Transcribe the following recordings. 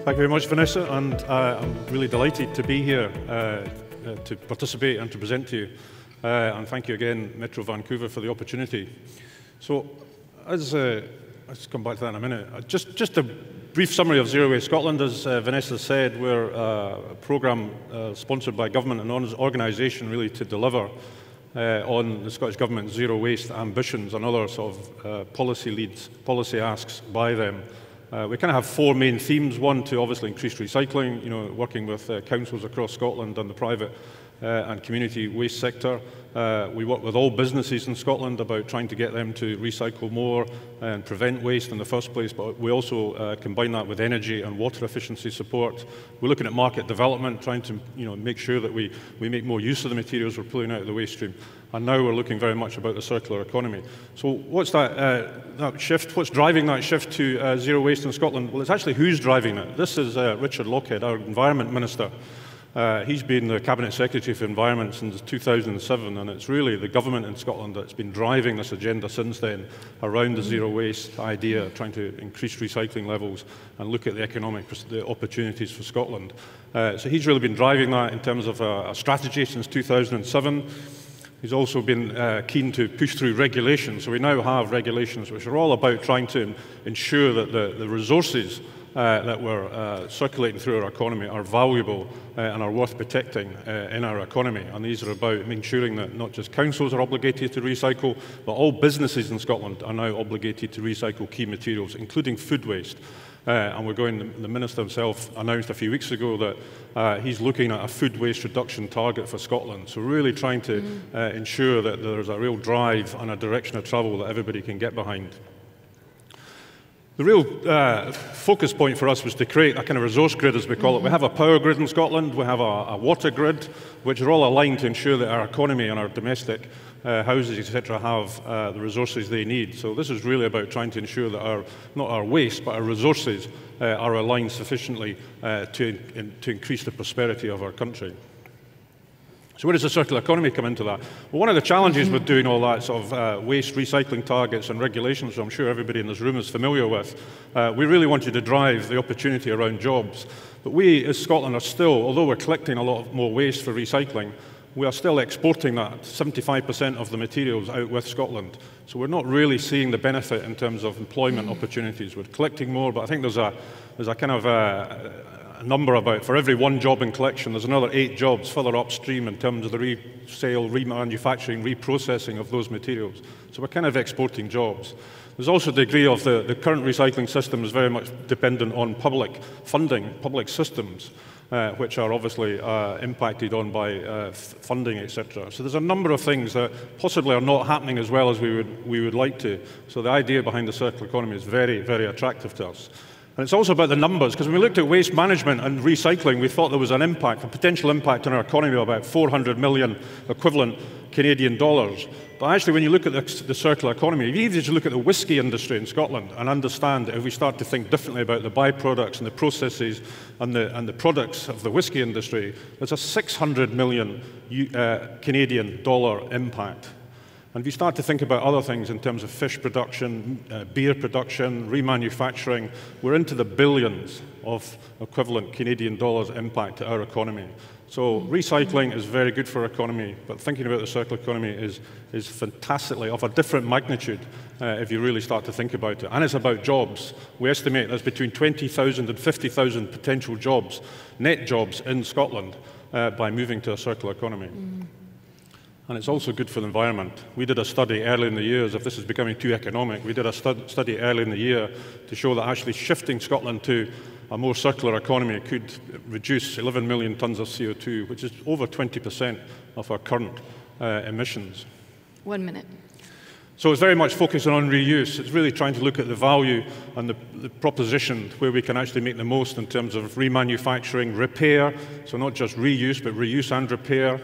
Thank you very much, Vanessa, and I'm really delighted to be here to participate and to present to you. And thank you again, Metro Vancouver, for the opportunity. So, let's come back to that in a minute. Just a brief summary of Zero Waste Scotland. As Vanessa said, we're a programme sponsored by government and organisation really to deliver on the Scottish Government's zero waste ambitions and other sort of policy leads, policy asks by them. We kind of have four main themes. One, to obviously increase recycling, working with councils across Scotland and the private and community waste sector. We work with all businesses in Scotland about trying to get them to recycle more and prevent waste in the first place, but we also combine that with energy and water efficiency support. We're looking at market development, trying to make sure that we make more use of the materials we're pulling out of the waste stream. And now we're looking very much about the circular economy. So what's that shift? What's driving that shift to zero waste in Scotland? Well, it's actually who's driving it. This is Richard Lockhead, our Environment Minister. He's been the Cabinet Secretary for Environment since 2007, and it's really the government in Scotland that's been driving this agenda since then around the zero waste idea, trying to increase recycling levels and look at the economic opportunities for Scotland. So he's really been driving that in terms of a strategy since 2007. He's also been keen to push through regulations. So we now have regulations which are all about trying to ensure that the resources that we're circulating through our economy are valuable and are worth protecting in our economy. And these are about ensuring that not just councils are obligated to recycle, but all businesses in Scotland are now obligated to recycle key materials, including food waste. And the Minister himself announced a few weeks ago that he's looking at a food waste reduction target for Scotland. So really trying to ensure that there's a real drive and a direction of travel that everybody can get behind. The real focus point for us was to create a kind of resource grid, as we call it. We have a power grid in Scotland, we have a water grid, which are all aligned to ensure that our economy and our domestic houses, etc., have the resources they need. So this is really about trying to ensure that not our waste, but our resources are aligned sufficiently to increase the prosperity of our country. So where does the circular economy come into that? Well, one of the challenges with doing all that sort of waste recycling targets and regulations, which I'm sure everybody in this room is familiar with, we really wanted to drive the opportunity around jobs. But we, as Scotland, are still, although we're collecting a lot more waste for recycling, we are still exporting that 75% of the materials out with Scotland. So we're not really seeing the benefit in terms of employment opportunities. We're collecting more, but I think there's a kind of a number about, for every one job in collection, there's another 8 jobs further upstream in terms of the resale, remanufacturing, reprocessing of those materials. So we're kind of exporting jobs. There's also a degree of the current recycling system is very much dependent on public funding, public systems, which are obviously impacted on by funding, etc. So there's a number of things that possibly are not happening as well as we would like to. So the idea behind the circular economy is very, very attractive to us. And it's also about the numbers, because when we looked at waste management and recycling, we thought there was an impact, a potential impact on our economy of about 400 million equivalent Canadian dollars. But actually, when you look at the circular economy, you even just look at the whisky industry in Scotland and understand that if we start to think differently about the byproducts and the processes and the products of the whisky industry, there's a 600 million Canadian dollar impact. And if you start to think about other things in terms of fish production, beer production, remanufacturing, we're into the billions of equivalent Canadian dollars impact to our economy. So recycling is very good for our economy, but thinking about the circular economy is fantastically of a different magnitude if you really start to think about it. And it's about jobs. We estimate there's between 20,000 and 50,000 potential jobs, net jobs in Scotland by moving to a circular economy. And it's also good for the environment. We did a study early in the year, as if this is becoming too economic, we did a study early in the year to show that actually shifting Scotland to a more circular economy could reduce 11 million tonnes of CO2, which is over 20% of our current emissions. 1 minute. So it's very much focusing on reuse. It's really trying to look at the value and the proposition where we can actually make the most in terms of remanufacturing, repair, so not just reuse, but reuse and repair,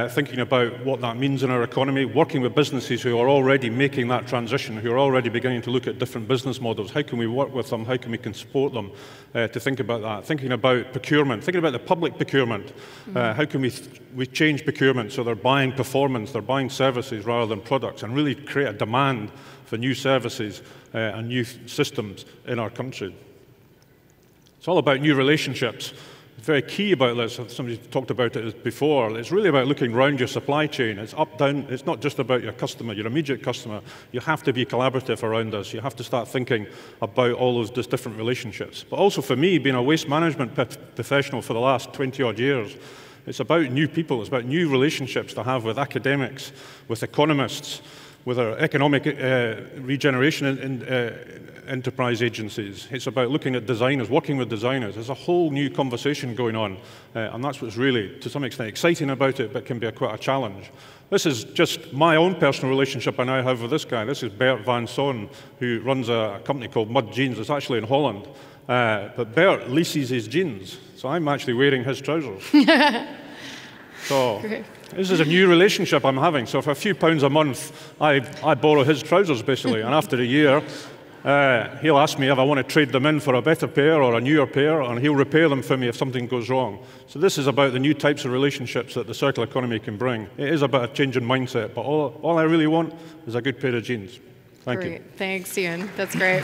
thinking about what that means in our economy, working with businesses who are already making that transition, who are already beginning to look at different business models. How can we work with them? How can we support them to think about that? Thinking about procurement, thinking about the public procurement. How can we change procurement so they're buying performance, they're buying services rather than products, and really create a demand for new services and new systems in our country. It's all about new relationships. It's very key about this. Somebody talked about it before. It's really about looking around your supply chain. It's up, down. It's not just about your customer, your immediate customer. You have to be collaborative around this. You have to start thinking about all those different relationships. But also for me, being a waste management professional for the last 20-odd years, it's about new people. It's about new relationships to have with academics, with economists, with our economic regeneration enterprise agencies. It's about looking at designers, working with designers. There's a whole new conversation going on, and that's what's really, to some extent, exciting about it, but can be quite a challenge. This is just my own personal relationship I now have with this guy. This is Bert van Son, who runs a company called Mud Jeans. It's actually in Holland. But Bert leases his jeans, so I'm actually wearing his trousers. So great. This is a new relationship I'm having. So for a few pounds a month, I borrow his trousers, basically. And after a year, he'll ask me if I want to trade them in for a better pair or a newer pair, and he'll repair them for me if something goes wrong. So this is about the new types of relationships that the circular economy can bring. It is about a change in mindset, but all I really want is a good pair of jeans. Thank you. Thanks, Iain. That's great.